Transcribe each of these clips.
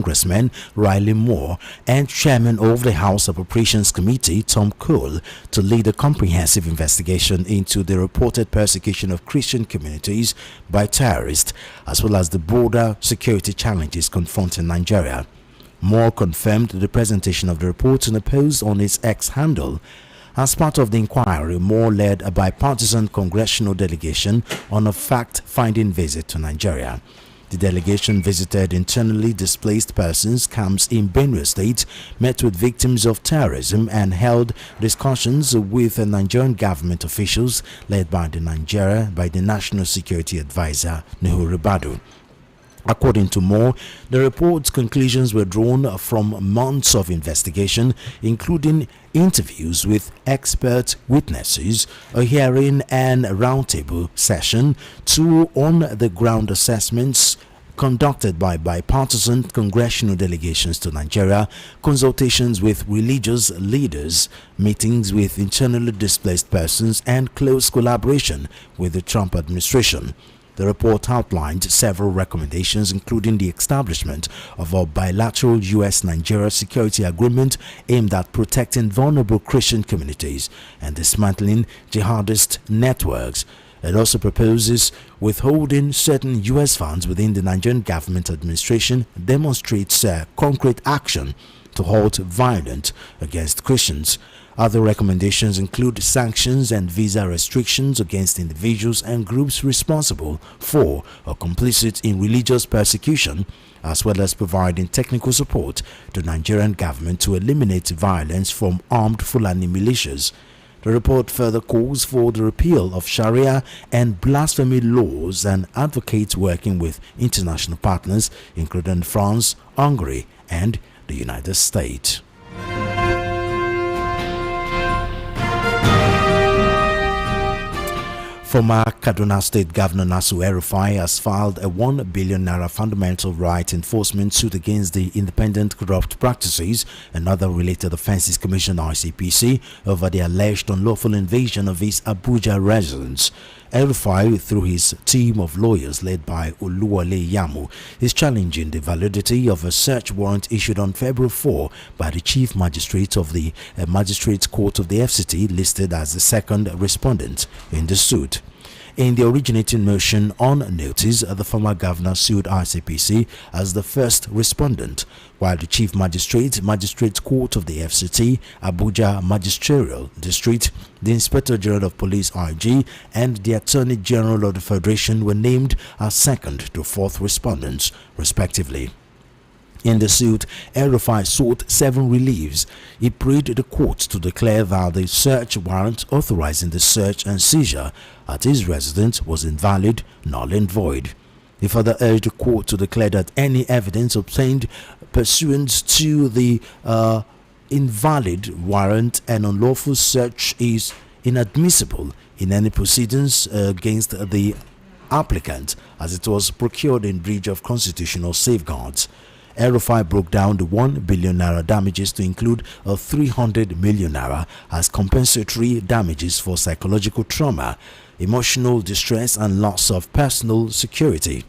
Congressman Riley Moore and Chairman of the House Appropriations Committee Tom Cole to lead a comprehensive investigation into the reported persecution of Christian communities by terrorists, as well as the broader security challenges confronting Nigeria. Moore confirmed the presentation of the report in a post on its X handle. As part of the inquiry, Moore led a bipartisan congressional delegation on a fact-finding visit to Nigeria. The delegation visited internally displaced persons camps in Benue State, met with victims of terrorism, and held discussions with Nigerian government officials led by the National Security Advisor Nuhu Ribadu. According to Moore, the report's conclusions were drawn from months of investigation, including interviews with expert witnesses, a hearing and roundtable session, 2 on-the-ground assessments conducted by bipartisan congressional delegations to Nigeria, consultations with religious leaders, meetings with internally displaced persons, and close collaboration with the Trump administration. The report outlined several recommendations, including the establishment of a bilateral U.S.-Nigeria security agreement aimed at protecting vulnerable Christian communities and dismantling jihadist networks. It also proposes withholding certain U.S. funds within the Nigerian government administration, demonstrates concrete action to halt violence against Christians. Other recommendations include sanctions and visa restrictions against individuals and groups responsible for or complicit in religious persecution, as well as providing technical support to the Nigerian government to eliminate violence from armed Fulani militias. The report further calls for the repeal of Sharia and blasphemy laws and advocates working with international partners, including France, Hungary, and the United States. Former Kaduna State Governor Nasir El-Rufai has filed a 1 billion naira fundamental right enforcement suit against the Independent Corrupt Practices and Other Related Offences Commission (ICPC) over the alleged unlawful invasion of his Abuja residence. El-Rufai, through his team of lawyers led by Oluwole Yamu, is challenging the validity of a search warrant issued on February 4 by the Chief Magistrate of the Magistrates Court of the FCT, listed as the second respondent in the suit. In the originating motion on notice, the former governor sued ICPC as the first respondent, while the Chief Magistrates Court of the FCT, Abuja Magisterial District, the Inspector General of Police IG, and the Attorney General of the Federation were named as second to fourth respondents, respectively. In the suit, El-Rufai sought 7 reliefs. He prayed the court to declare that the search warrant authorizing the search and seizure at his residence was invalid, null and void. He further urged the court to declare that any evidence obtained pursuant to the invalid warrant and unlawful search is inadmissible in any proceedings against the applicant, as it was procured in breach of constitutional safeguards. El-Rufai broke down the 1 billion naira damages to include a 300 million naira as compensatory damages for psychological trauma, emotional distress, and loss of personal security,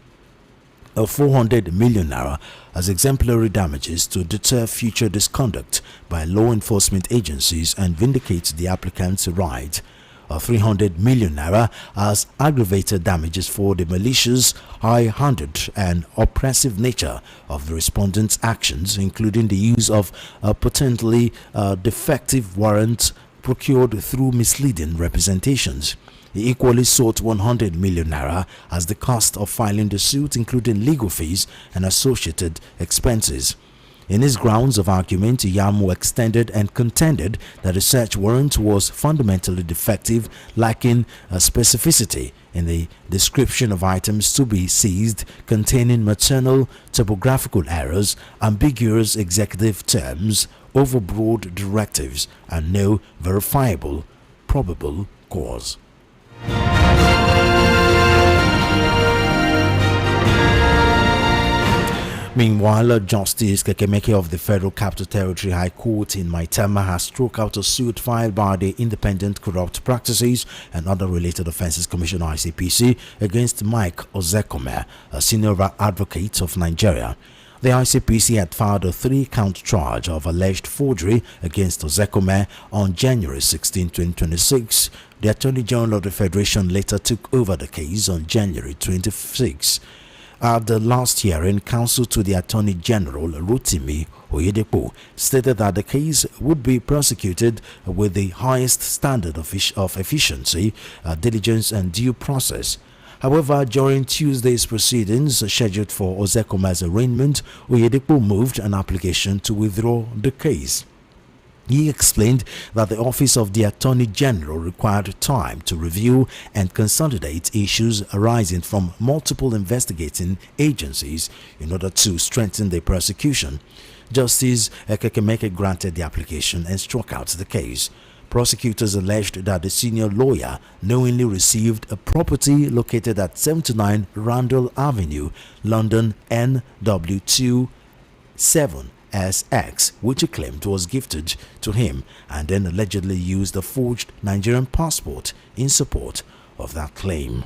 a 400 million naira as exemplary damages to deter future misconduct by law enforcement agencies and vindicate the applicant's right, a 300 million naira as aggravated damages for the malicious, high-handed and oppressive nature of the respondent's actions, including the use of a potentially defective warrant procured through misleading representations. He equally sought 100 million naira as the cost of filing the suit, including legal fees and associated expenses. In his grounds of argument, Yamu extended and contended that the search warrant was fundamentally defective, lacking a specificity in the description of items to be seized, containing maternal topographical errors, ambiguous executive terms, overbroad directives, and no verifiable probable cause. Meanwhile, Justice Kekemeke of the Federal Capital Territory High Court in Maitama has struck out a suit filed by the Independent Corrupt Practices and Other Related Offences Commission (ICPC) against Mike Ozekhome, a senior advocate of Nigeria. The ICPC had filed a 3-count charge of alleged forgery against Ozekhome on January 16, 2026. The Attorney General of the Federation later took over the case on January 26. At the last hearing, counsel to the Attorney General, Rotimi Oyedepo, stated that the case would be prosecuted with the highest standard of efficiency, diligence, and due process. However, during Tuesday's proceedings scheduled for Ozekhome's arraignment, Oyedepo moved an application to withdraw the case. He explained that the Office of the Attorney General required time to review and consolidate issues arising from multiple investigating agencies in order to strengthen the prosecution. Justice Ekekemeke granted the application and struck out the case. Prosecutors alleged that the senior lawyer knowingly received a property located at 79 Randall Avenue, London, NW2 7SX, which he claimed was gifted to him, and then allegedly used a forged Nigerian passport in support of that claim.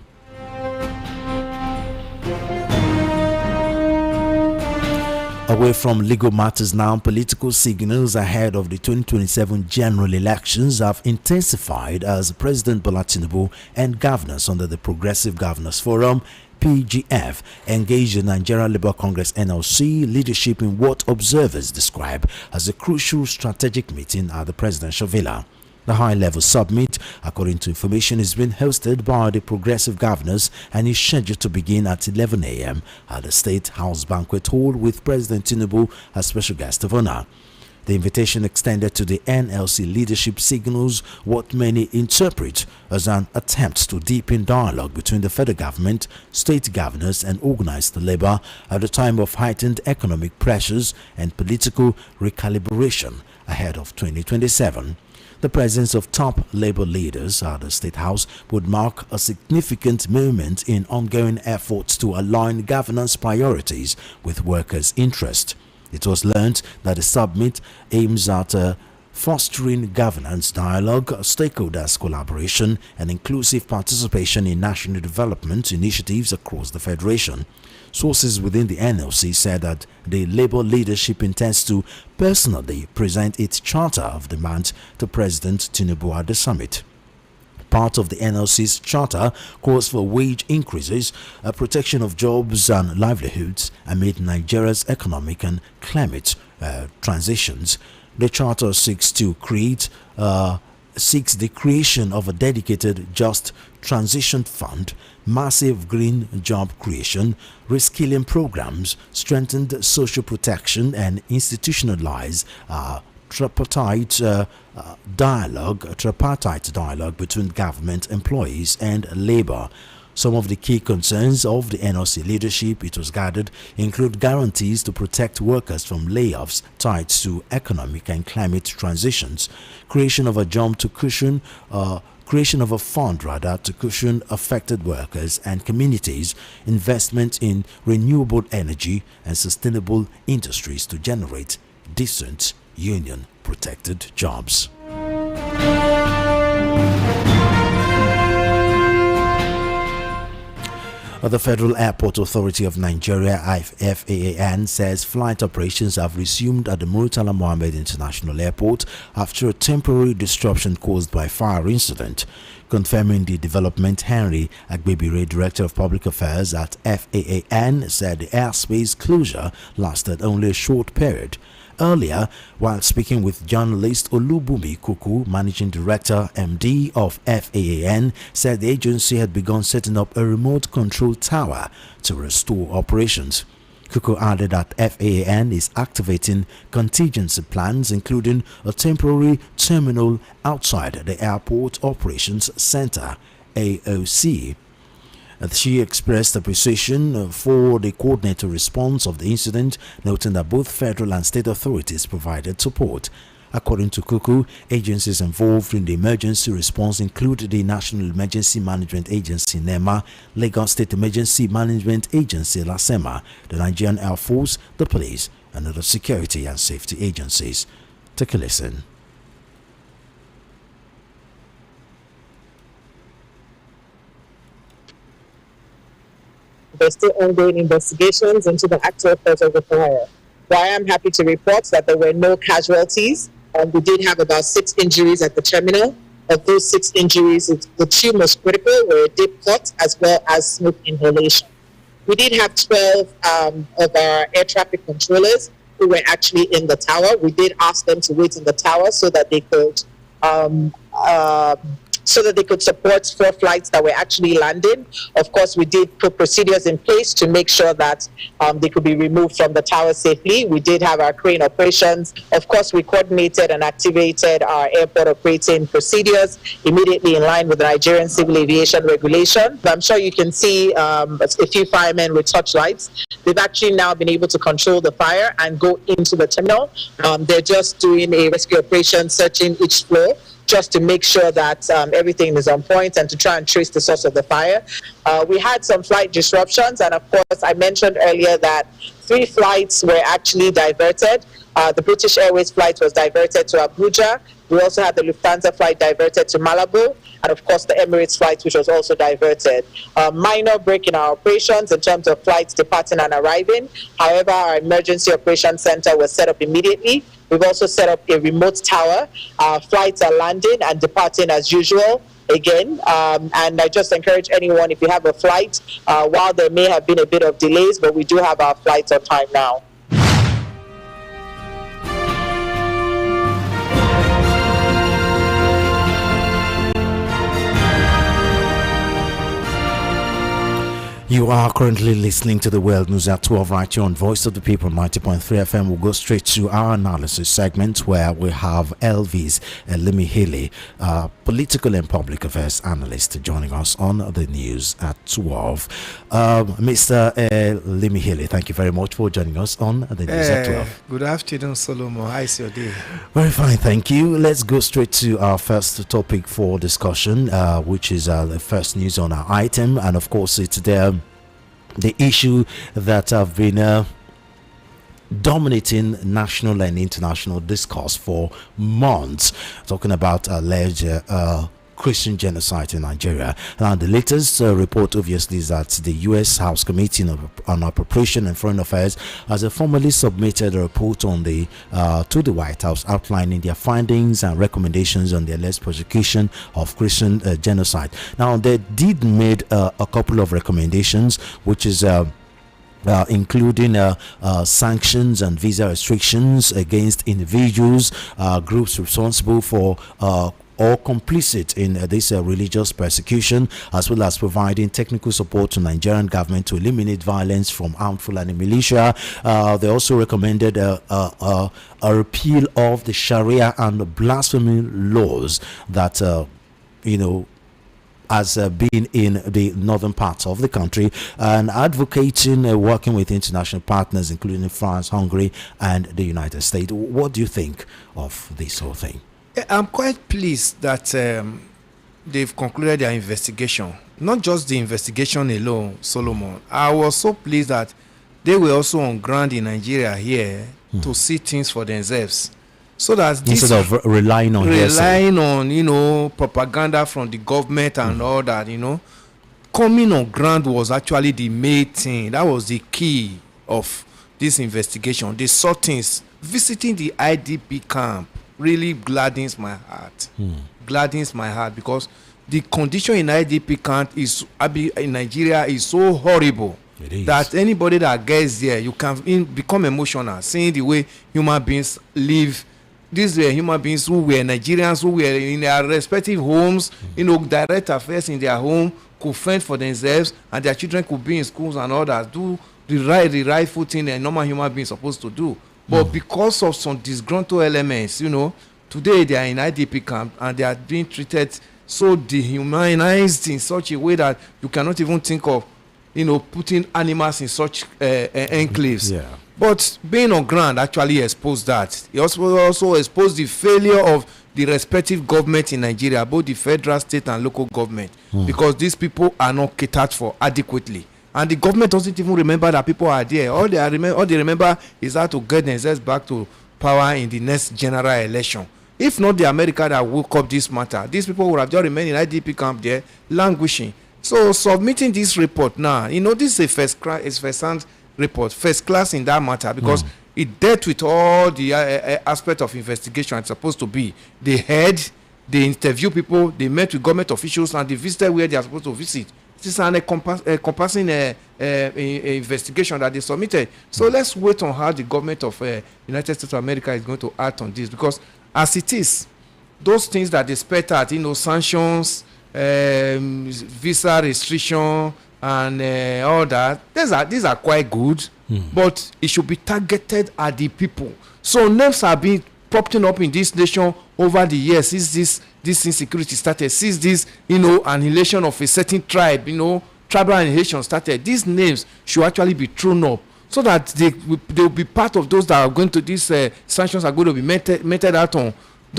Away from legal matters now, political signals ahead of the 2027 general elections have intensified as President Bola Tinubu and governors under the Progressive Governors Forum PGF engaged the Nigerian Labour Congress NLC leadership in what observers describe as a crucial strategic meeting at the presidential villa. The high-level summit, according to information, is being hosted by the Progressive Governors and is scheduled to begin at 11 a.m. at the State House Banquet Hall with President Tinubu as special guest of honor. The invitation extended to the NLC leadership signals what many interpret as an attempt to deepen dialogue between the federal government, state governors, and organized labor at a time of heightened economic pressures and political recalibration ahead of 2027. The presence of top labor leaders at the State House would mark a significant moment in ongoing efforts to align governance priorities with workers' interests. It was learned that the summit aims at fostering governance dialogue, stakeholders collaboration, and inclusive participation in national development initiatives across the Federation. Sources within the NLC said that the Labour leadership intends to personally present its charter of demands to President Tinubu at the summit. Part of the NLC's charter calls for wage increases, a protection of jobs and livelihoods amid Nigeria's economic and climate transitions. The charter seeks the creation of a dedicated just transition fund, massive green job creation, reskilling programs, strengthened social protection, and institutionalized tripartite dialogue between government employees and labor. Some of the key concerns of the NLC leadership, it was gathered, include guarantees to protect workers from layoffs tied to economic and climate transitions, creation of a fund to cushion affected workers and communities, investment in renewable energy and sustainable industries to generate decent union protected jobs. The Federal Airport Authority of Nigeria (FAAN) says flight operations have resumed at the Murtala Mohammed International Airport after a temporary disruption caused by fire incident. Confirming the development, Henry Agbebire, Director of Public Affairs at FAAN, said the airspace closure lasted only a short period. Earlier, while speaking with journalist Olubumi Kuku, Managing Director MD of FAAN, said the agency had begun setting up a remote control tower to restore operations. Kuku added that FAAN is activating contingency plans, including a temporary terminal outside the Airport Operations Center (AOC). She expressed appreciation for the coordinated response of the incident, noting that both federal and state authorities provided support. According to Kuku, agencies involved in the emergency response include the National Emergency Management Agency (NEMA), Lagos State Emergency Management Agency (LASEMA), the Nigerian Air Force, the police, and other security and safety agencies. Take a listen. There's still ongoing investigations into the actual cause of the fire. But I am happy to report that there were no casualties. We did have about 6 injuries at the terminal. Of those 6 injuries, the 2 most critical were a deep cut as well as smoke inhalation. We did have 12 of our air traffic controllers who were actually in the tower. We did ask them to wait in the tower so that they could support 4 flights that were actually landing. Of course, we did put procedures in place to make sure that they could be removed from the tower safely. We did have our crane operations. Of course, we coordinated and activated our airport operating procedures immediately in line with the Nigerian civil aviation regulation. I'm sure you can see a few firemen with torchlights. They've actually now been able to control the fire and go into the terminal. They're just doing a rescue operation, searching each floor, just to make sure that everything is on point and to try and trace the source of the fire. We had some flight disruptions, and of course, I mentioned earlier that 3 flights were actually diverted. The British Airways flight was diverted to Abuja. We also had the Lufthansa flight diverted to Malabo, and of course the Emirates flight, which was also diverted. Minor break in our operations in terms of flights departing and arriving. However, our emergency operations center was set up immediately. We've also set up a remote tower. Flights are landing and departing as usual again. And I just encourage anyone, if you have a flight, while there may have been a bit of delays, but we do have our flights on time now. You are currently listening to the World News at 12 right here on Voice of the People 90.3 FM. We'll go straight to our analysis segment where we have Elvis Limihili, political and public affairs analyst, joining us on the news at 12. Mr. Limihili, thank you very much for joining us on the news at 12. Good afternoon, Solomon. How's your day? Very fine, thank you. Let's go straight to our first topic for discussion, which is the first news on our item, and of course it's the issue that have been dominating national and international discourse for months, talking about alleged Christian genocide in Nigeria. Now, the latest report, obviously, is that the U.S. House Committee on Appropriation and Foreign Affairs has formally submitted a report on to the White House, outlining their findings and recommendations on the alleged prosecution of Christian genocide. Now, they did made a couple of recommendations, which is including sanctions and visa restrictions against individuals, groups responsible for or complicit in this religious persecution, as well as providing technical support to Nigerian government to eliminate violence from armed Fulani militia. They also recommended a repeal of the Sharia and blasphemy laws that has been in the northern parts of the country, and advocating working with international partners, including France, Hungary, and the United States. What do you think of this whole thing? I'm quite pleased that they've concluded their investigation. Not just the investigation alone, Solomon. I was so pleased that they were also on ground in Nigeria here to see things for themselves. So that instead of relying on propaganda from the government and all that, coming on ground was actually the main thing. That was the key of this investigation. They saw things. Visiting the IDP camp really gladdens my heart. Gladdens my heart, because the condition in IDP camp in Nigeria is so horrible that anybody that gets there, you can become emotional seeing the way human beings live. These were human beings who were Nigerians, who were in their respective homes, direct affairs in their home, could fend for themselves, and their children could be in schools and all that, do the rightful thing a normal human being is supposed to do. But because of some disgruntled elements, today they are in IDP camp and they are being treated so dehumanized in such a way that you cannot even think of, putting animals in such enclaves. Yeah. But being on ground actually exposed that. It also exposed the failure of the respective government in Nigeria, both the federal, state, and local government, because these people are not catered for adequately. And the government doesn't even remember that people are there. All they remember is how to get themselves back to power in the next general election. If not the America that woke up this matter, these people would have just remained in IDP camp there, languishing, So submitting this report now, this is a first-hand report, first class in that matter, because it dealt with all the aspect of investigation it's supposed to be. They interview people, they met with government officials, and they visited where they are supposed to visit. This is an encompassing investigation that they submitted. So let's wait on how the government of United States of America is going to act on this, because as it is, those things that they spelled out, sanctions, visa restriction, and all that, these are quite good, but it should be targeted at the people. So names have been popping up in this nation over the years since this insecurity started, since this annihilation of a certain tribe, tribal annihilation started. These names should actually be thrown up so that they will be part of those that are going to these sanctions are going to be meted out on,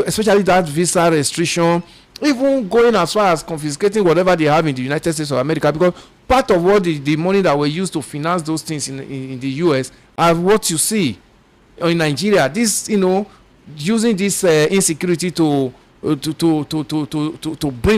especially that visa restriction, even going as far as confiscating whatever they have in the United States of America, because part of what the money that were used to finance those things in the US are what you see in Nigeria. This using this insecurity to bring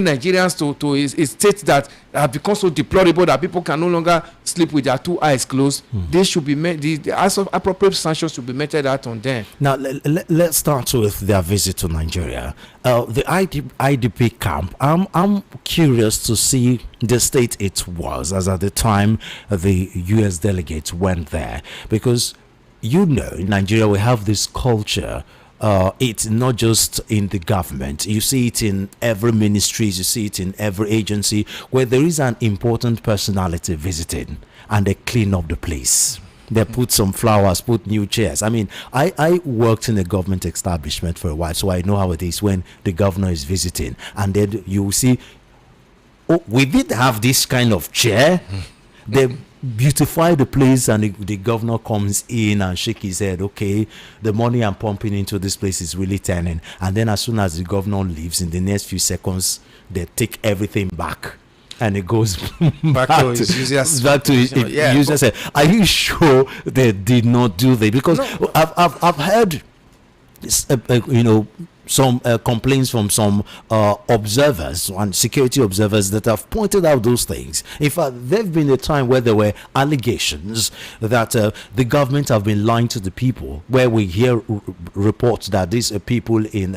Nigerians to a state that have become so deplorable that people can no longer sleep with their two eyes closed. They should be the appropriate sanctions should be meted out on them. Now let's start with their visit to Nigeria. The IDP camp. I'm curious to see the state it was as at the time the U.S. delegates went there, because in Nigeria we have this culture. It's not just in the government. You see it in every ministry, you see it in every agency where there is an important personality visiting, and they clean up the place. They put some flowers, put new chairs. I mean, I worked in a government establishment for a while, so I know how it is when the governor is visiting. And then you will see, we did have this kind of chair. They beautify the place, and the governor comes in and shake his head. Okay, the money I'm pumping into this place is really turning. And then as soon as the governor leaves, in the next few seconds, they take everything back, and it goes back to its usual. Are you sure they did not do that? Because no. I've heard this, some complaints from some observers and security observers that have pointed out those things. In fact, there have been a time where there were allegations that the government have been lying to the people, where we hear reports that these people in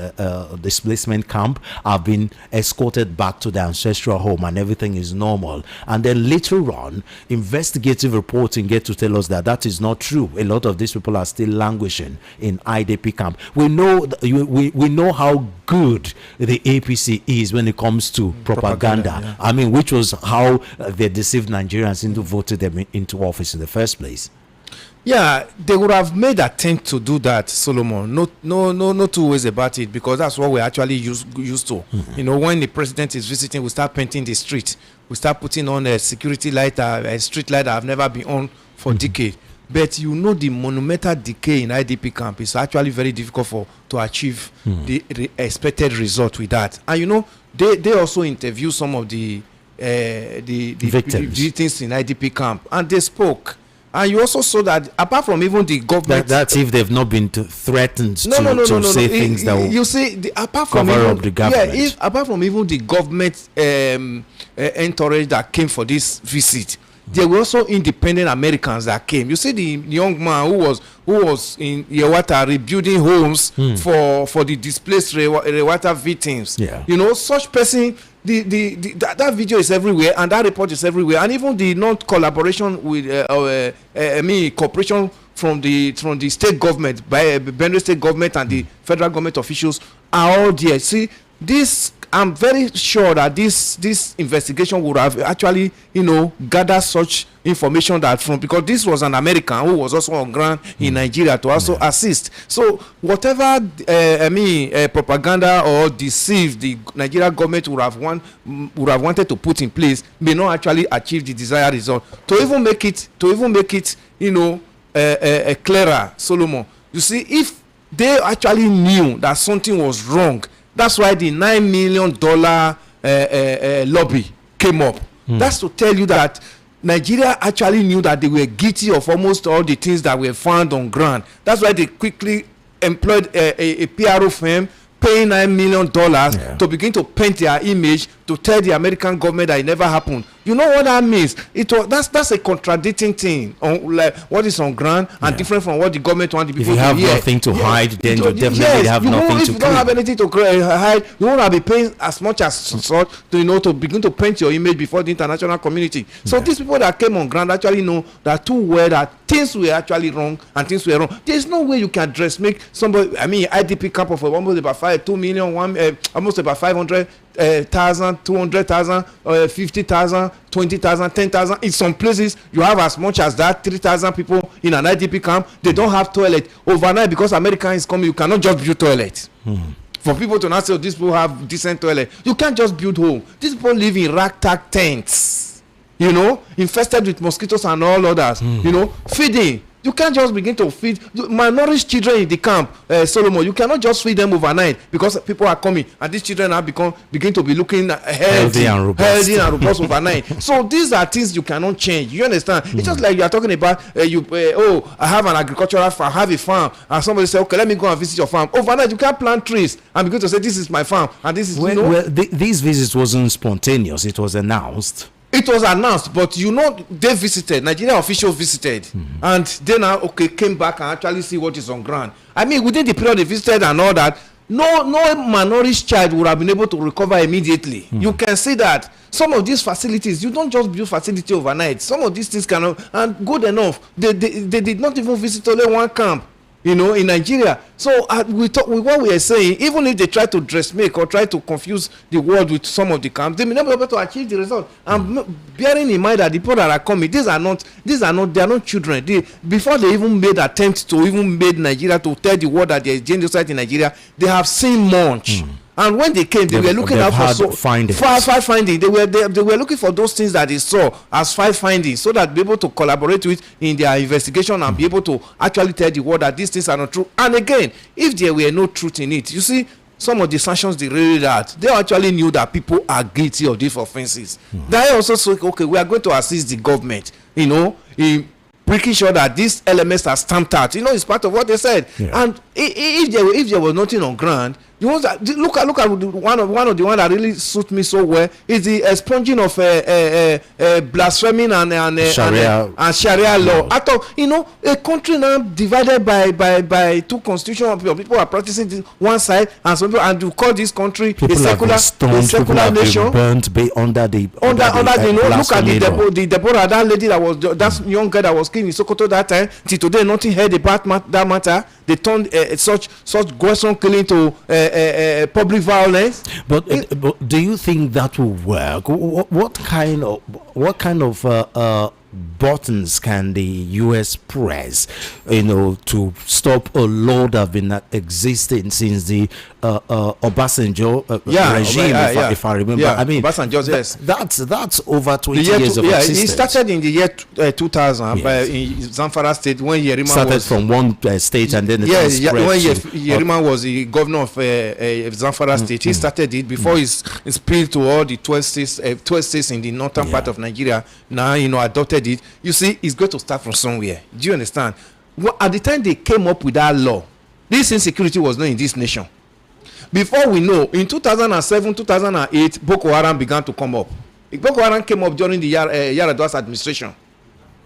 displacement camp have been escorted back to their ancestral home and everything is normal. And then later on, investigative reporting get to tell us that that is not true. A lot of these people are still languishing in IDP camp. We know we know how good the APC is when it comes to propaganda. Yeah. I mean, which was how they deceived Nigerians into voting them into office in the first place. Yeah, they would have made attempt to do that, Solomon. No two ways about it, because that's what we're actually used to. When the president is visiting, we start painting the street. We start putting on a security light, a street light that have never been on for decades. But the monumental decay in IDP camp is actually very difficult to achieve the expected result with that. And they also interview some of the victims in IDP camp, and they spoke. And you also saw that apart from even the government, that's if they've not been threatened to say things that will apart from cover up the government. Apart from even the government entourage that came for this visit, there were also independent Americans that came. You see the young man who was in Yewata rebuilding homes for the displaced Yewata victims. Yeah. Such person, that video is everywhere, and that report is everywhere, and even the non-collaboration with cooperation from the state government, by Benue state government and the federal government officials are all there. See this. I'm very sure that this investigation would have actually, gathered such information because this was an American who was also on ground in Nigeria to also assist. So whatever propaganda or deceive the Nigerian government would have wanted to put in place may not actually achieve the desired result. To even make it clearer, Solomon. You see, if they actually knew that something was wrong, that's why the $9 million lobby came up. That's to tell you that Nigeria actually knew that they were guilty of almost all the things that were found on ground. That's why they quickly employed a PRO firm, paying $9 million to begin to paint their image, to tell the American government that it never happened. You know what that means? That's a contradicting thing on like what is on ground and different from what the government want the people to hear. If you have nothing to hide, then you definitely have nothing to If you don't have anything to hide, you won't be paying as much as sought to begin to paint your image before the international community. So these people that came on ground actually know that too well that things were actually wrong and things were wrong. There's no way you can make somebody. I mean, IDP camp of almost about 2 million, almost about 500,000, 200,000, 50,000, 20,000, 10,000. In some places, you have as much as that 3,000 people in an IDP camp. They don't have toilet overnight because America is coming. You cannot just build toilet. For people to not say, oh, these people have decent toilet. You can't just build home. These people live in ragtag tents, you know, infested with mosquitoes and all others, you know, feeding. You can't just begin to feed malnourished children in the camp, Solomon. You cannot just feed them overnight because people are coming and these children have begin to be looking healthy and robust overnight. So these are things you cannot change. You understand? It's just like you are talking about I have an agricultural farm, I have a farm, and somebody say, okay, let me go and visit your farm. Overnight, you can't plant trees and begin to say, this is my farm and this is these visits wasn't spontaneous. It was announced. It was announced, but you know they visited. Nigerian officials visited, and they now came back and actually see what is on ground. I mean, within the period they visited and all that, no malnourished child would have been able to recover immediately. You can see that some of these facilities, you don't just build facility overnight. Some of these things cannot, and good enough, they did not even visit only one camp, you know, in Nigeria. So with what we are saying, even if they try to dressmake or try to confuse the world with some of the camps, they may not be able to achieve the result. And bearing in mind that the people that are coming, they are not children. Before they even made attempts to even made Nigeria to tell the world that there is genocide in Nigeria, they have seen much. And when they came, they were looking out for five findings. They were looking for those things that they saw as 5 findings, so that be able to collaborate with in their investigation and be able to actually tell the world that these things are not true. And again, if there were no truth in it, you see, some of the sanctions they raised that they actually knew that people are guilty of these offenses. They also said, okay, we are going to assist the government, you know, in making sure that these elements are stamped out. You know, it's part of what they said. And if there was nothing on ground, the ones that look at one of the ones that really suit me so well is the expunging of blaspheming and Sharia law. I thought, you know, a country now divided by 2 constitutional people are practicing this one side, and some people, and you call this country a secular nation. Burnt under you know, look at the Deborah, that lady that young girl that was killed in Sokoto that time. Till today, nothing heard about that matter. They turned such gruesome killing to public violence. But do you think that will work? What kind of buttons can the U.S. press, you know, to stop a law that have been existing since the Obasanjo regime, if I remember? I mean, Obasanjo, yes. That's over 20 years of existence. It started in the year 2000 in Zamfara State, when Yerima started from one state and then when Yerima was the governor of Zamfara State. He started it before he spilled to all the 12 states in the northern part of Nigeria. Now, you know, adopted it. You see, it's going to start from somewhere. Do you understand? Well, at the time they came up with that law, this insecurity was not in this nation. Before we know, in 2007, 2008, Boko Haram began to come up. Boko Haram came up during the Yar'Adua's administration,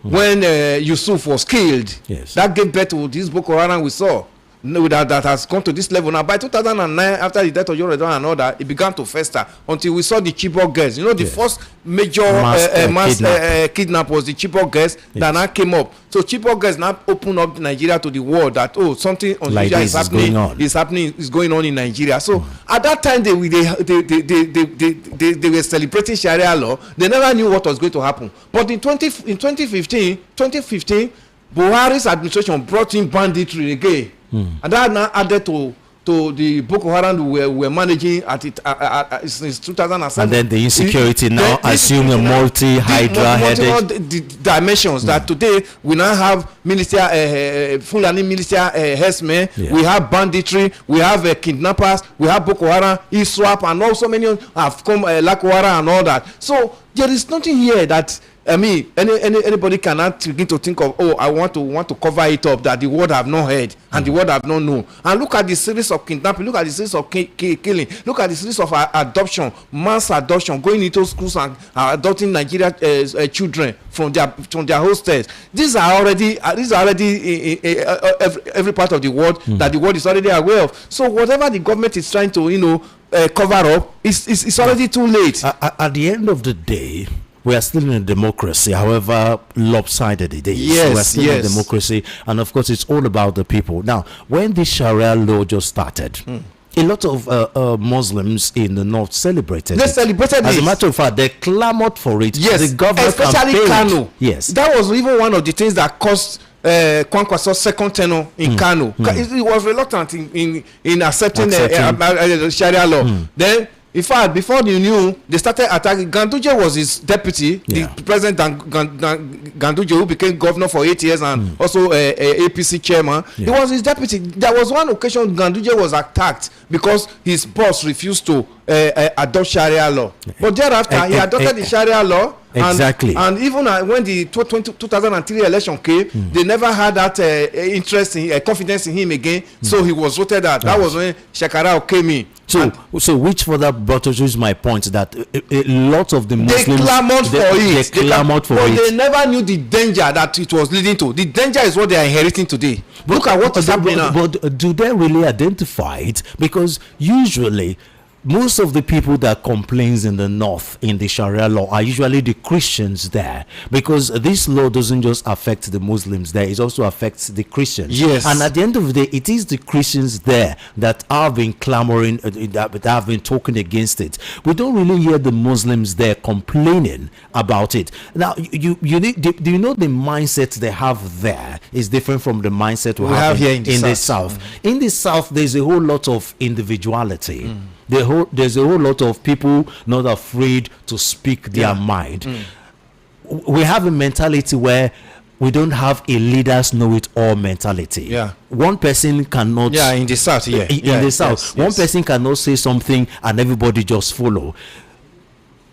when Yusuf was killed. That gave birth to this Boko Haram we saw. That has come to this level now. By 2009, after the death of Yar'Adua and all that, it began to fester until we saw the Chibok girls. You know, the first major mass kidnap was the Chibok girls that now came up. So Chibok girls now open up Nigeria to the world that something unusual is going on in Nigeria. So at that time they were celebrating Sharia law. They never knew what was going to happen. But in 2015, Buhari's administration brought in banditry again. And that now added to the Boko Haram we were managing since 2007. And then the insecurity now assume a multi-hydra headed dimensions. That today we now have Fulani military herdsmen, we have banditry, we have kidnappers, we have Boko Haram, ISWAP, and also many have come Lakwara and all that. So there is nothing here that I mean, anybody cannot begin to think of, oh, I want to cover it up, that the world have not heard and the world have not known. And look at the series of kidnapping, look at the series of killing, look at the series of adoption, mass adoption, going into schools and adopting Nigerian children from their hostels. These are already every part of the world that the world is already aware of. So whatever the government is trying to cover up, it's already too late. At the end of the day, we are still in a democracy, however lopsided it is. Yes, we are still in a democracy, and of course, it's all about the people. Now, when this Sharia law just started, a lot of Muslims in the north celebrated They it. celebrated it. As a matter of fact, they clamored for it. Yes, the government especially campaigned. Kano. Yes, that was even one of the things that caused Kwankwaso's second tenure in Kano. He was reluctant in accepting Sharia law. Then, in fact, before you knew, they started attacking. Ganduje was his deputy, the president Ganduje, who became governor for 8 years and also APC chairman. He was his deputy. There was one occasion Ganduje was attacked because his boss refused to adopt Sharia law. But thereafter, he adopted the Sharia law. Exactly. And even when the 2003 election came, they never had that interest in confidence in him again. So he was voted out. That was when Shekarau came in. So which further buttresses my point that a lot of the Muslims they clamored for it. They clamored for but it. They never knew the danger that it was leading to. The danger is what they are inheriting today. Look at what is happening now. But do they really identify it? Because usually, most of the people that complains in the north in the Sharia law are usually the Christians there, because this law doesn't just affect the Muslims there, it also affects the Christians. Yes. And at the end of the day, it is the Christians there that have been clamoring, that have been talking against it. We don't really hear the Muslims there complaining about it. Now, do you know the mindset they have there is different from the mindset we have here in the south. In the south, there's a whole lot of individuality. There's a whole lot of people not afraid to speak their mind. We have a mentality where we don't have a leaders know it all mentality. One person cannot. In the south. In the south, one person cannot say something and everybody just follow.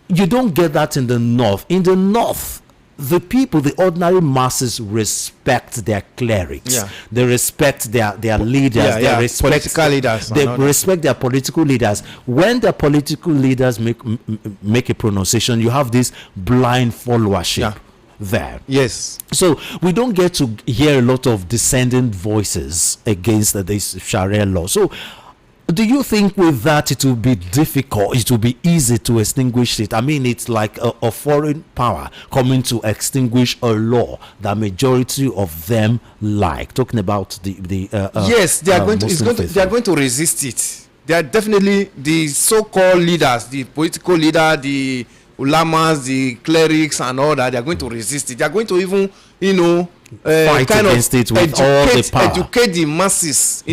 You don't get that in the north. In the north, the people, the ordinary masses, respect their clerics. They respect their leaders. They respect political leaders. They respect their political leaders. When the political leaders make a pronunciation, you have this blind followership there. Yes. So we don't get to hear a lot of dissenting voices against this Sharia law. So do you think with that it will be difficult, it will be easy to extinguish it? I mean, it's like a foreign power coming to extinguish a law that majority of them like. Talking about yes, they are going to resist it. They are definitely the so-called leaders, the political leader, the ulamas, the clerics and all that. They are going to resist it. They are going to even, fight kind against of it with all the power. Educate the masses,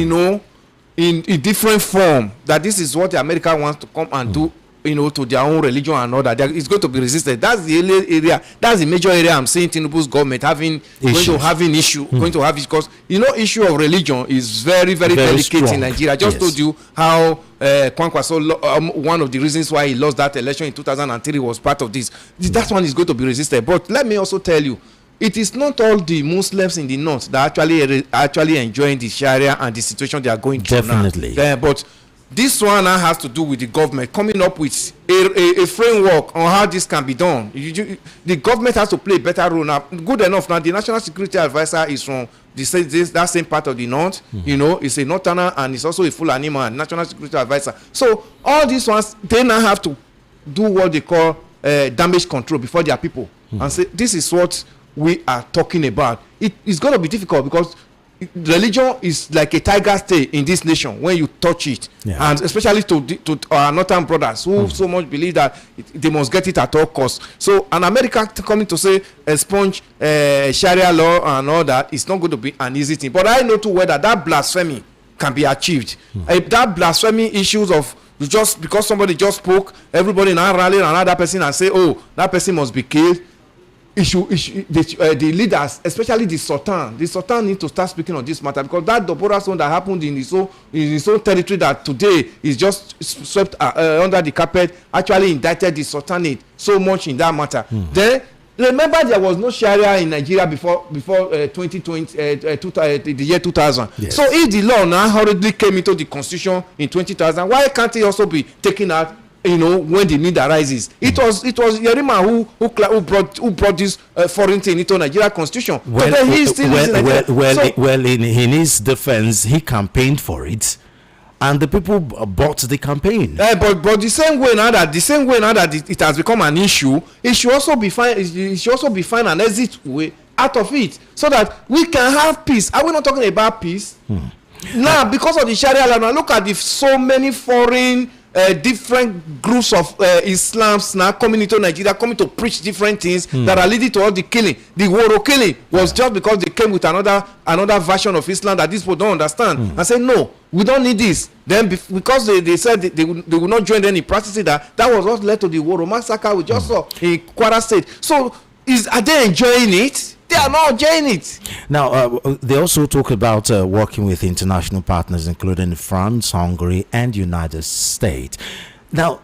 in different form, that this is what the America wants to come and do, to their own religion and all that. It's going to be resisted. That's the area. That's the major area I'm seeing Tinubu's government going to have issue, because issue of religion is very, very delicate strong in Nigeria. I just told you how Kwankwaso, one of the reasons why he lost that election in 2003 was part of this. That one is going to be resisted. But let me also tell you, it is not all the Muslims in the north that actually enjoying the Sharia and the situation they are going through. Definitely. But this one now has to do with the government coming up with a framework on how this can be done. The government has to play a better role now. Good enough now, the National Security Advisor is from that same part of the north. It's a northerner and it's also a Fulani man, National Security Advisor. So all these ones, they now have to do what they call damage control before their people and say, this is what we are talking about. It is going to be difficult because religion is like a tiger's tail in this nation when you touch it, and especially to our northern brothers who so much believe that they must get it at all costs. So an America coming to say expunge Sharia law and all that is not going to be an easy thing. But I know too well that blasphemy can be achieved. That blasphemy issues of just because somebody just spoke, everybody now rally another person and say, oh, that person must be killed. The leaders, especially the Sultan need to start speaking on this matter, because that Dobora zone that happened in his own territory that today is just swept under the carpet actually indicted the Sultanate so much in that matter. Then Remember, there was no Sharia in Nigeria before 2020, the year 2000. Yes. So if the law now hurriedly came into the constitution in 2000, why can't it also be taken out? When the need arises. It was Yerima who brought this foreign thing into Nigeria constitution. In his defense, he campaigned for it, and the people bought the campaign. But the same way now that it has become an issue, it should also be find an exit way out of it, so that we can have peace. Are we not talking about peace? Now, because of the Sharia law, now look at so many foreign different groups of Islams now coming into Nigeria, coming to preach different things that are leading to all the killing. The Woro killing was just because they came with another version of Islam that these people don't understand and say, no, we don't need this. Then because they said they will not join any practicing that was what led to the Woro massacre we just saw in Kwara State. So are they enjoying it? They are not enjoying it. Now, they also talk about working with international partners, including France, Hungary, and United States. Now,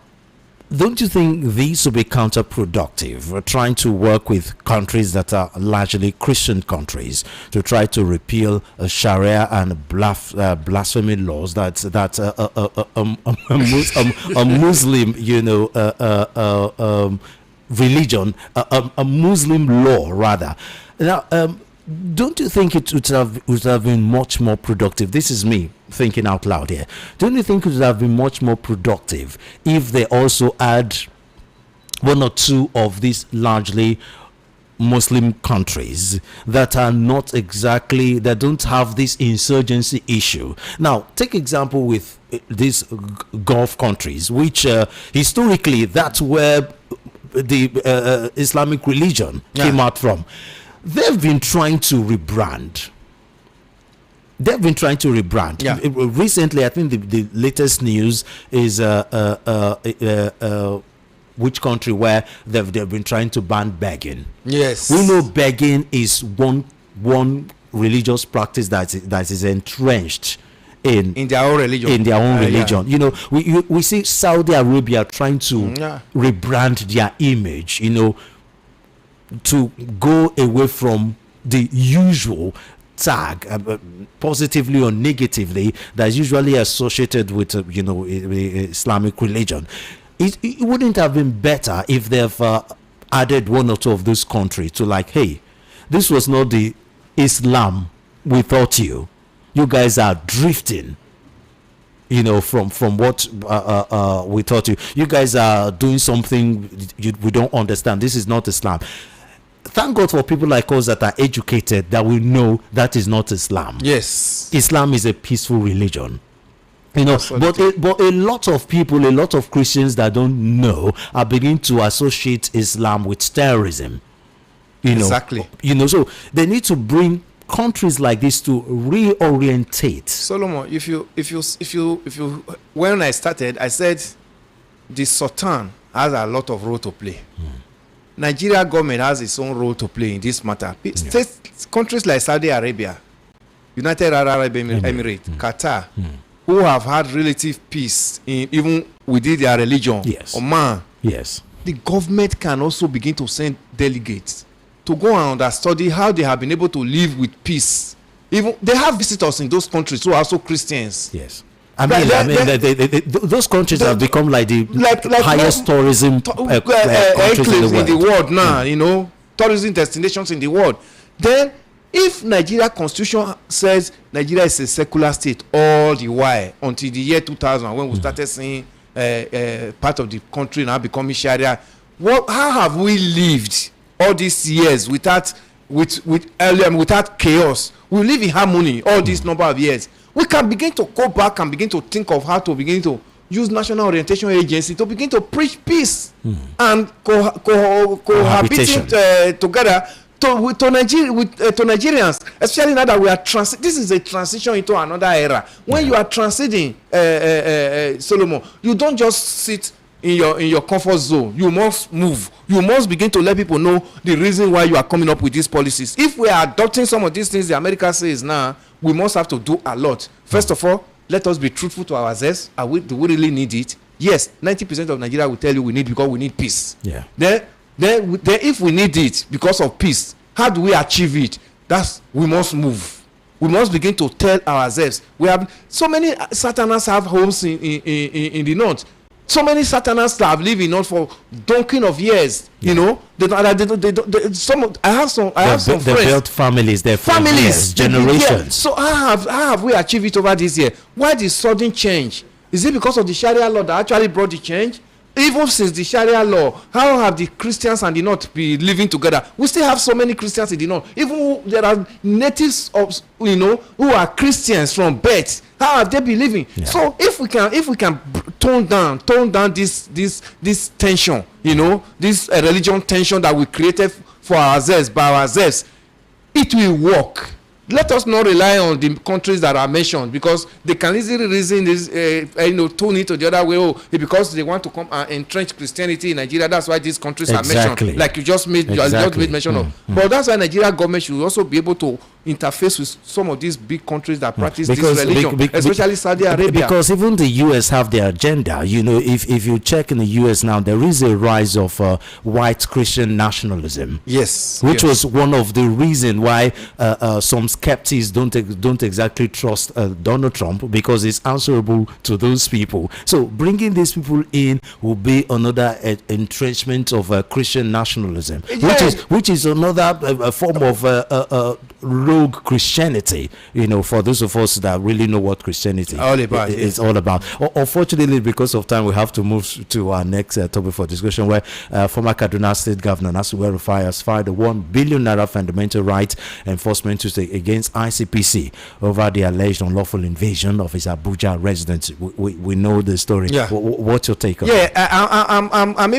don't you think these will be counterproductive? We're trying to work with countries that are largely Christian countries to try to repeal Sharia and blasphemy laws that a Muslim, religion, a Muslim law rather. Now, don't you think it would have been much more productive? This is me thinking out loud here. Don't you think it would have been much more productive if they also add one or two of these largely Muslim countries that are not exactly, that don't have this insurgency issue? Now, take example with these Gulf countries, which historically that's where the Islamic religion came out from. They've been trying to rebrand. Recently, I think the latest news is which country where they've been trying to ban begging. Yes, we know begging is one religious practice that is entrenched in their own religion. We see Saudi Arabia trying to rebrand their image, to go away from the usual tag, positively or negatively, that's usually associated with Islamic religion. It wouldn't have been better if they've added one or two of those countries to, like, hey, this was not the Islam we thought you guys are drifting, from what we taught you. You guys are doing something we don't understand. This is not Islam. Thank God for people like us that are educated, that we know that is not Islam. Yes, Islam is a peaceful religion. But a lot of people, a lot of Christians that don't know are beginning to associate Islam with terrorism. Exactly. So they need to bring countries like this to reorientate. Solomon, if you when I started, I said the Sultan has a lot of role to play. Nigeria government has its own role to play in this matter. Countries like Saudi Arabia, United Arab Emirates, Qatar, who have had relative peace even within their religion. Yes. Oman. Yes. The government can also begin to send delegates to go and understudy how they have been able to live with peace. Even they have visitors in those countries who are also Christians. Yes. Those countries have become like the highest tourism countries in the world now. Tourism destinations in the world. Then, if Nigeria constitution says Nigeria is a secular state all the while until the year 2000, when we started seeing part of the country now becoming Sharia, how have we lived all these years without chaos? We live in harmony all this number of years. We can begin to go back and begin to think of how to begin to use National Orientation Agency to begin to preach peace and cohabiting together to Nigerians, especially now that we are this is a transition into another era. When you are transiting, Solomon, you don't just sit in your comfort zone. You must move. You must begin to let people know the reason why you are coming up with these policies. If we are adopting some of these things the America says now, we must have to do a lot. First of all, let us be truthful to ourselves. Do we really need it? Yes, 90% of Nigeria will tell you we need, because we need peace. Yeah. Then then if we need it because of peace, how do we achieve it? We must move. We must begin to tell ourselves. We have so many Satanists have homes in the north. So many Satanists have lived in north for donkey of years. You know, I have some friends. They built families. Their families, generations. So how have we achieved it over this year? Why the sudden change? Is it because of the Sharia law that actually brought the change? Even since the Sharia law, how have the Christians and the North been living together? We still have so many Christians in the North. Even there are natives of, who are Christians from birth. How have they been living? Yeah. So if we can tone down this tension, this religion tension that we created for ourselves by ourselves, it will work. Let us not rely on the countries that are mentioned, because they can easily reason this, turn it to the other way. Because they want to come and entrench Christianity in Nigeria. That's why these countries are mentioned, like you just made mention of. But that's why Nigeria government should also be able to interface with some of these big countries that practice this religion, especially Saudi Arabia. Because even the US have their agenda. If you check in the US now, there is a rise of white Christian nationalism. Yes, which was one of the reasons why some skeptics don't exactly trust Donald Trump, because he's answerable to those people. So bringing these people in will be another entrenchment of Christian nationalism, which is another form of rogue Christianity, for those of us that really know what Christianity is all about. Unfortunately, because of time, we have to move to our next topic for discussion, where former Kaduna State Governor Nasir El-Rufai has filed a 1 billion naira fundamental rights enforcement suit against ICPC over the alleged unlawful invasion of his Abuja residence. We know the story. Yeah. What's your take on that? I'm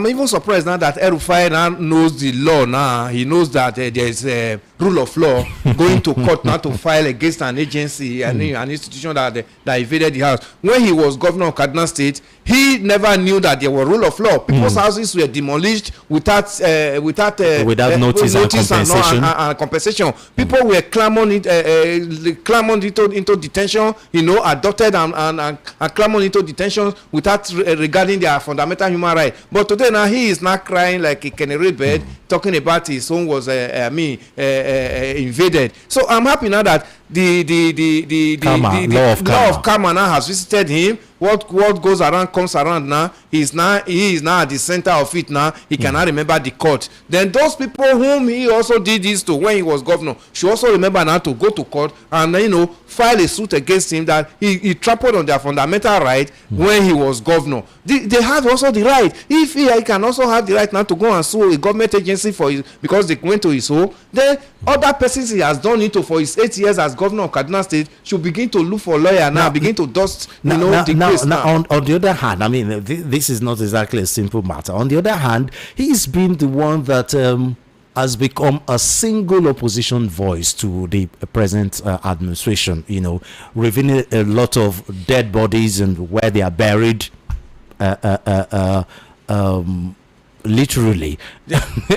even surprised now that El-Rufai now knows the law now. He knows that there's a rule of law going to court now to file against an agency and an institution that invaded the house. When he was governor of Kaduna State, he never knew that there were rule of law. People's houses were demolished without notice and compensation. People were clamored into detention, adopted and clamored into detention without regarding their fundamental human right. But today now he is not crying like a canary bird, talking about his son was invaded. So I'm happy now that the law of karma now has visited him. What goes around comes around now. He is now at the center of it now. He cannot remember the court. Then those people whom he also did this to when he was governor should also remember now to go to court and file a suit against him that he trampled on their fundamental right when he was governor. They have also the right. If he can also have the right now to go and sue a government agency because they went to his home, then other persons he has done it for his 8 years as governor of Kaduna State should begin to look for a lawyer now, begin to dust the case now. On the other hand, I mean, this is not exactly a simple matter. On the other hand, he's been the one that has become a single opposition voice to the present administration, revealing a lot of dead bodies and where they are buried. Literally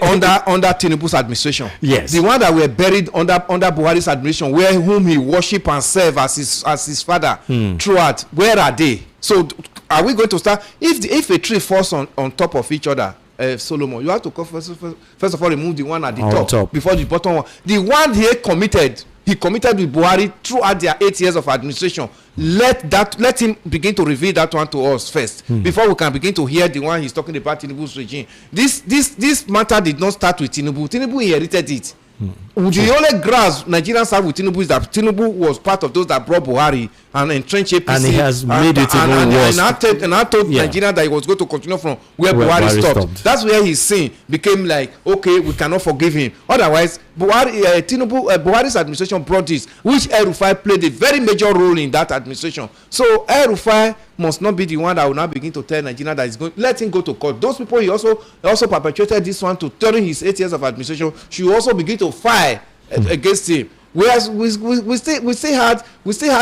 under Tinubu's administration. Yes, the one that were buried under Buhari's administration, whom he worship and serve as his father throughout. Where are they? So are we going to start if a tree falls on top of each other? Solomon, you have to first of all remove the one at the top before the bottom one. The one he committed with Buhari throughout their 8 years of administration. Let him begin to reveal that one to us first before we can begin to hear the one he's talking about Tinubu's regime. This matter did not start with Tinubu. Tinubu inherited it. The only grasp Nigerians have with Tinubu is that Tinubu was part of those that brought Buhari and entrenched APC, and he has made it even worse. And I told Nigeria that he was going to continue from where Buhari stopped. That's where his sin became like, okay, we cannot forgive him. Otherwise, Buhari's administration brought this, which El-Rufai played a very major role in that administration. So El-Rufai must not be the one that will now begin to tell Nigeria that he's going. Let him go to court. Those people he also perpetuated this one to during his 8 years of administration should also begin to file against him. Whereas we still had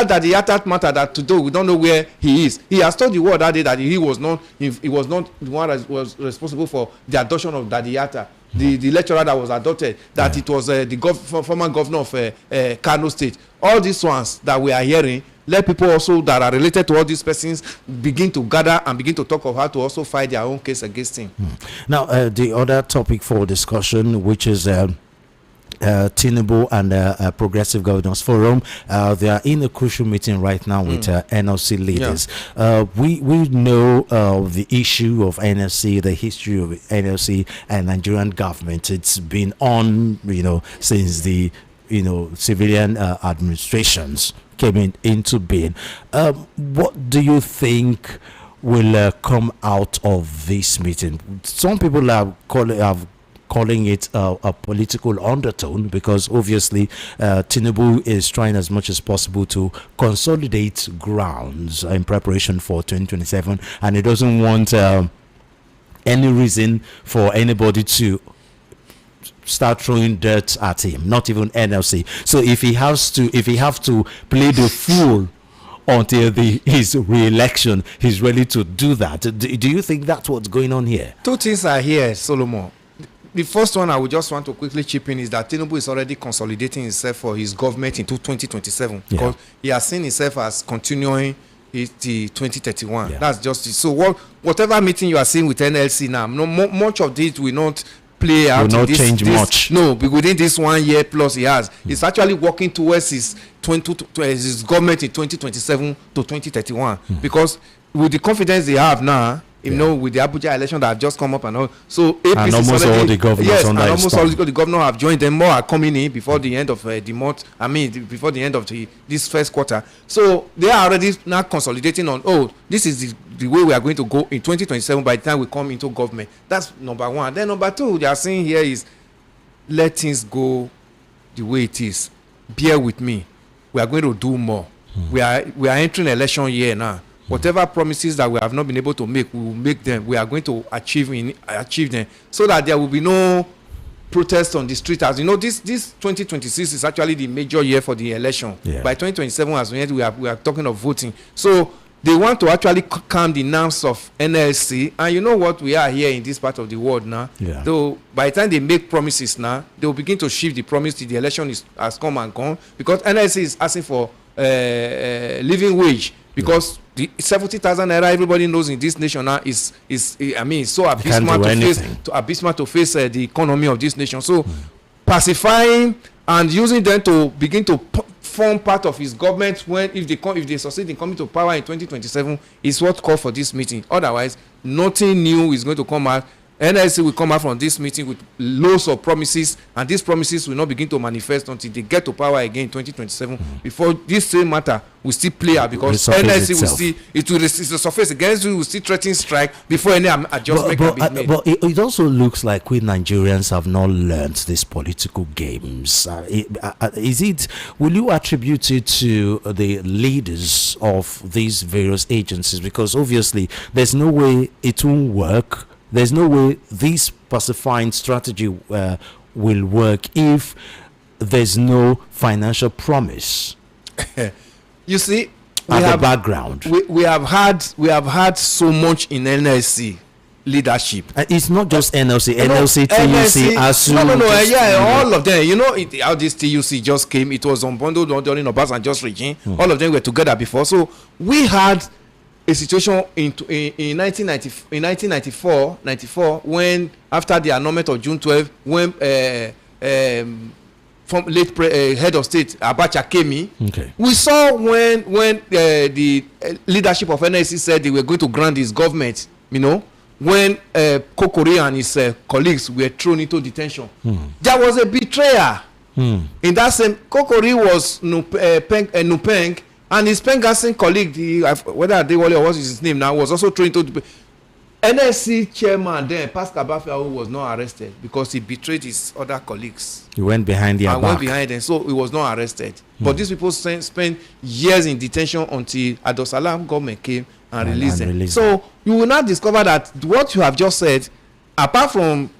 that the attack matter that today we don't know where he is. He has told the world that day that he was not the one that was responsible for the adoption of Daddy Yatta, the lecturer that was adopted, that it was the former governor of Kano State. All these ones that we are hearing, let people also that are related to all these persons begin to gather and begin to talk of how to also fight their own case against him. Now, the other topic for discussion, which is Tinubu and Progressive Governors Forum, they are in a crucial meeting right now with NLC leaders. We know the issue of NLC, the history of NLC and Nigerian government. It's been on, since the civilian administrations came into being. What do you think will come out of this meeting? Some people are calling it a political undertone, because obviously Tinubu is trying as much as possible to consolidate grounds in preparation for 2027, and he doesn't want any reason for anybody to start throwing dirt at him, not even NLC. So if he have to play the fool until his re-election, he's ready to do that. Do you think that's what's going on here? Two things are here, Solomon. The first one I would just want to quickly chip in is that Tinubu is already consolidating himself for his government into 2027, because he has seen himself as continuing the 2031. That's just it. So whatever meeting you are seeing with NLC now, much of this will not play out. Will not change much. No, within this 1 year plus he has. He's actually working towards his government in 2027 to 2031. Because with the confidence they have now, with the Abuja election that have just come up and all, so APC and almost all the governors and almost all the governors have joined them. More are coming in before the end of the month. Before the end of this first quarter. So they are already now consolidating on. This is the way we are going to go in 2027 by the time we come into government. That's number one. Then number two, they are saying here is, let things go the way it is. Bear with me. We are going to do more. We are entering election year now. Whatever promises that we have not been able to make, we will make them. We are going to achieve them, so that there will be no protest on the street. As you know, this 2026 is actually the major year for the election. By 2027, as we are talking of voting. So they want to actually calm the nerves of NLC, and you know what we are here in this part of the world now. So by the time they make promises now, they will begin to shift the promise till the election has come and gone, because NLC is asking for living wage, because the 70,000 naira everybody knows in this nation now is so abysmal to face the economy of this nation. So pacifying and using them to begin to form part of his government if they succeed in coming to power in 2027 is what called for this meeting. Otherwise, nothing new is going to come out. NLC will come out from this meeting with loads of promises, and these promises will not begin to manifest until they get to power again in 2027. Before this same matter will still play out, because NLC will surface against you, will still threaten strike before any adjustment can be made. But it also looks like we Nigerians have not learned these political games. Will you attribute it to the leaders of these various agencies? Because obviously there's no way it won't work. There's no way this pacifying strategy will work if there's no financial promise. You see, the background. We have had so much in NLC leadership. It's not just NLC, TUC, ASU. All of them. How this TUC just came. It was unbundled during Obasanjo's regime. All of them were together before. So we had a situation in 1994, when after the annulment of June 12, when from late head of state Abacha came in, we saw when the leadership of NSC said they were going to grant his government, when Kokori and his colleagues were thrown into detention. There was a betrayal. In that same, Kokori was Nupeng, and his Pengasin colleague, whether Adewale or what is his name now, was also thrown into the NSC chairman then, Pascal Bafia, who was not arrested because he betrayed his other colleagues. He went behind their back. Went behind them, so he was not arrested. But these people spent years in detention until Adosalam government came and released them. So you will now discover that what you have just said, apart from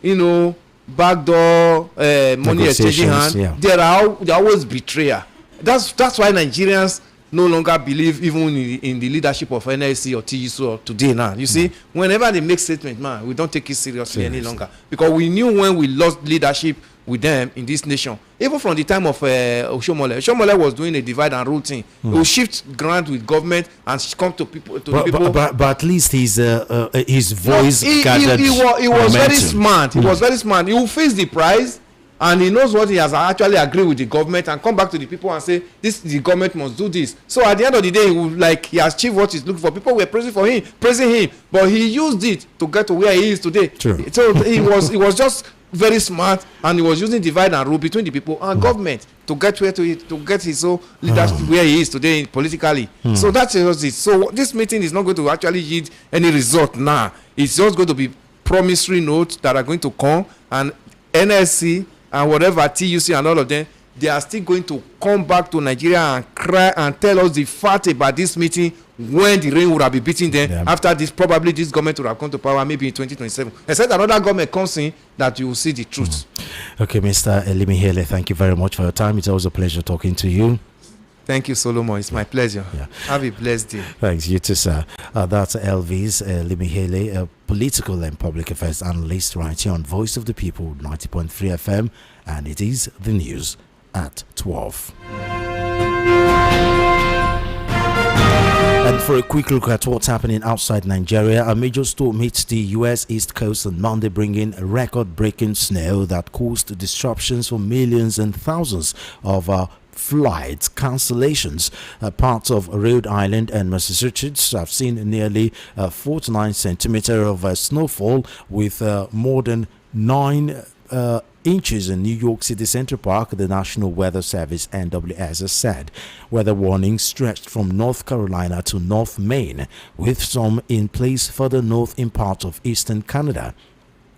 backdoor money exchanging hand, yeah. there are always betrayal. That's why Nigerians no longer believe even in the leadership of NLC or TGC or today now. You see, whenever they make statement, man, we don't take it seriously any longer, because we knew when we lost leadership with them in this nation. Even from the time of Ozekhome. Ozekhome was doing a divide and rule thing. He will shift grant with government and come to people. But at least his voice gathered he was very momentum. smart. He was very smart. He will face the price, and he knows what he has actually agreed with the government, and come back to the people and say, the government must do this. So at the end of the day, he has achieved what he's looking for. People were praising him, but he used it to get to where he is today. True. So he was just very smart, and he was using divide and rule between the people and government to get his own leadership where he is today politically. So that's just it. So this meeting is not going to actually yield any result now. It's just going to be promissory notes that are going to come, and NSC and whatever TUC and all of them, they are still going to come back to Nigeria and cry and tell us the fact about this meeting, when the rain would have been beating them. After this, probably this government would have come to power maybe in 2027. Except another government comes in, that you will see the truth. Okay, Mr. Elimihele, thank you very much for your time. It's always a pleasure talking to you. Thank you, Solomon. It's my pleasure. Have a blessed day. Thanks, you too, sir. That's Elvis Elimihele, a political and public affairs analyst right here on Voice of the People, 90.3 FM, and it is the news at 12. And for a quick look at what's happening outside Nigeria, a major storm hit the U.S. East Coast on Monday, bringing record-breaking snow that caused disruptions for millions and thousands of flight cancellations. Parts of Rhode Island and Massachusetts have seen nearly 49 centimeters of snowfall, with more than 9 inches in New York City Central Park, the National Weather Service (NWS) has said. Weather warnings stretched from North Carolina to North Maine, with some in place further north in parts of eastern Canada.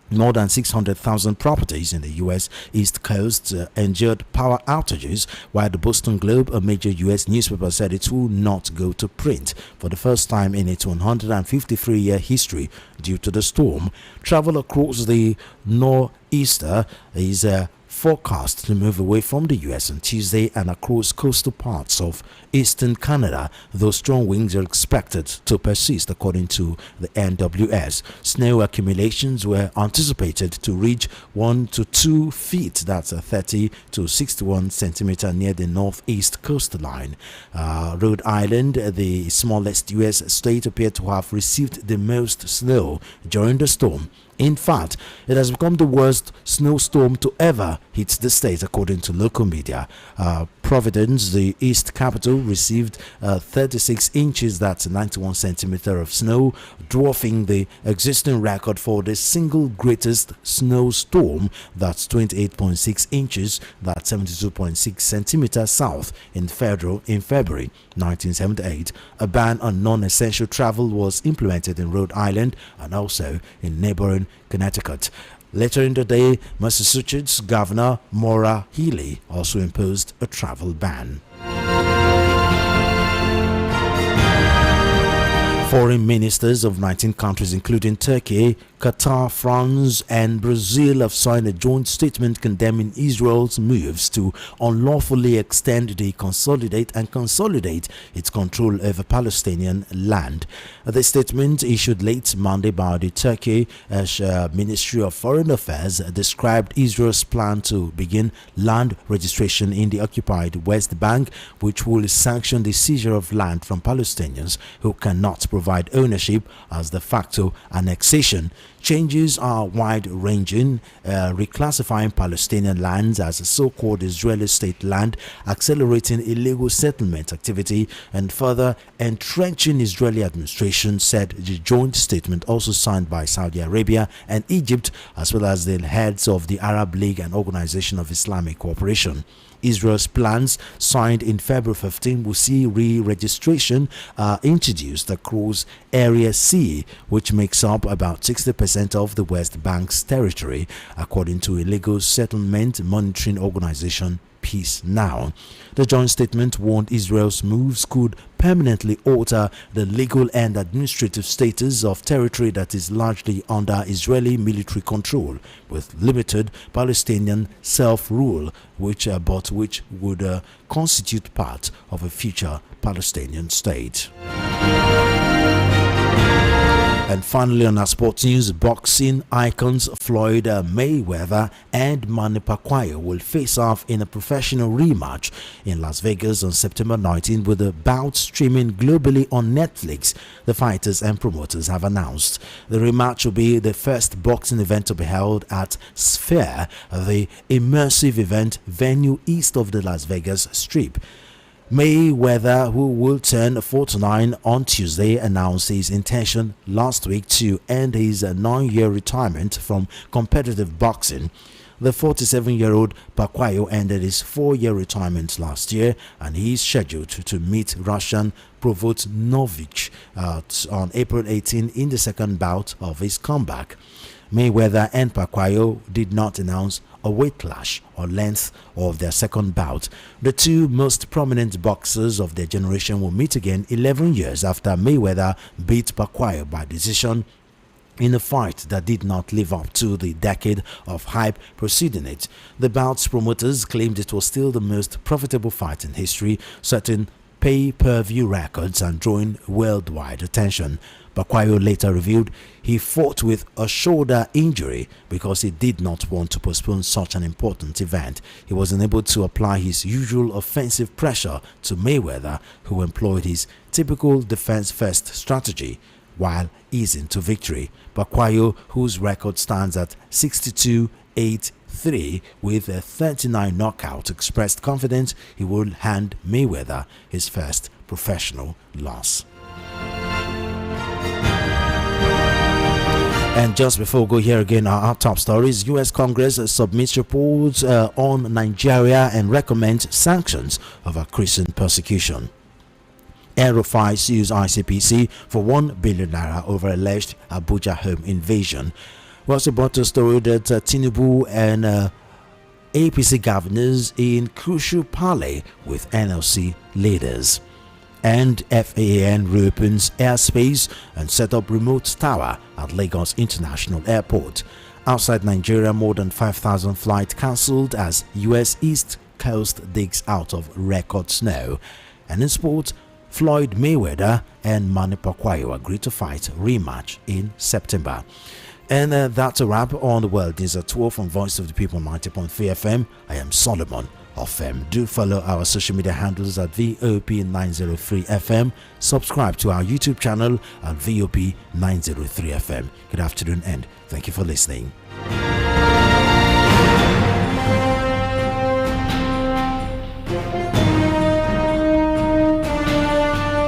More than 600,000 properties in the U.S. East Coast endured power outages, while the Boston Globe, a major U.S. newspaper, said it will not go to print for the first time in its 153-year history due to the storm. Travel across the northeaster is forecast to move away from the U.S. on Tuesday and across coastal parts of eastern Canada, though strong winds are expected to persist, according to the NWS. Snow accumulations were anticipated to reach 1 to 2 feet, that's 30 to 61 centimeters near the northeast coastline. Rhode Island, the smallest U.S. state, appeared to have received the most snow during the storm. In fact, it has become the worst snowstorm to ever hit the state, according to local media. Providence, the east capital, received 36 inches, that's 91 centimeters of snow, dwarfing the existing record for the single greatest snowstorm, that's 28.6 inches, that's 72.6 centimeters south in February 1978. A ban on non-essential travel was implemented in Rhode Island and also in neighboring Connecticut. Later in the day, Massachusetts Governor Maura Healey also imposed a travel ban. Foreign ministers of 19 countries, including Turkey, Qatar, France, and Brazil, have signed a joint statement condemning Israel's moves to unlawfully extend, consolidate its control over Palestinian land. The statement, issued late Monday by the Turkish Ministry of Foreign Affairs, described Israel's plan to begin land registration in the occupied West Bank, which will sanction the seizure of land from Palestinians who cannot provide ownership as de facto annexation. Changes are wide-ranging, reclassifying Palestinian lands as so-called Israeli state land, accelerating illegal settlement activity, and further entrenching Israeli administration, said the joint statement, also signed by Saudi Arabia and Egypt, as well as the heads of the Arab League and Organization of Islamic Cooperation. Israel's plans, signed in February 15, will see re-registration introduced across Area C, which makes up about 60% of the West Bank's territory, according to illegal settlement monitoring organization peace now. The joint statement warned Israel's moves could permanently alter the legal and administrative status of territory that is largely under Israeli military control, with limited Palestinian self-rule, which would constitute part of a future Palestinian state. And finally, on our sports news, boxing icons Floyd Mayweather and Manny Pacquiao will face off in a professional rematch in Las Vegas on September 19, with the bout streaming globally on Netflix, the fighters and promoters have announced. The rematch will be the first boxing event to be held at Sphere, the immersive event venue east of the Las Vegas Strip. Mayweather, who will turn 49 on Tuesday, announced his intention last week to end his 9-year retirement from competitive boxing. The 47-year-old Pacquiao ended his 4-year retirement last year, and he is scheduled to meet Russian Provotnovich on April 18 in the second bout of his comeback. Mayweather and Pacquiao did not announce a weight clash or length of their second bout. The two most prominent boxers of their generation will meet again 11 years after Mayweather beat Pacquiao by decision in a fight that did not live up to the decade of hype preceding it. The bout's promoters claimed it was still the most profitable fight in history, setting pay-per-view records and drawing worldwide attention. Pacquiao later revealed he fought with a shoulder injury because he did not want to postpone such an important event. He was unable to apply his usual offensive pressure to Mayweather, who employed his typical defense-first strategy while easing to victory. Pacquiao, whose record stands at 62-8-3 with a 39 knockout, expressed confidence he would hand Mayweather his first professional loss. And just before we go here again, our top stories: U.S. Congress submits reports on Nigeria and recommends sanctions over Christian persecution. El-Rufai sues ICPC for 1 billion naira over alleged Abuja home invasion. We also brought a story that Tinubu and APC governors in crucial parley with NLC leaders. And FAAN reopens airspace and set up remote tower at Lagos International Airport. Outside Nigeria, more than 5,000 flights cancelled as US East Coast digs out of record snow. And in sport, Floyd Mayweather and Manny Pacquiao agree to fight rematch in September. And that's a wrap on the World News at 12 on Voice of the People 90.3 FM. I am Solomon of FM. Do follow our social media handles at VOP903 FM. Subscribe to our YouTube channel at VOP903 FM. Good afternoon and thank you for listening.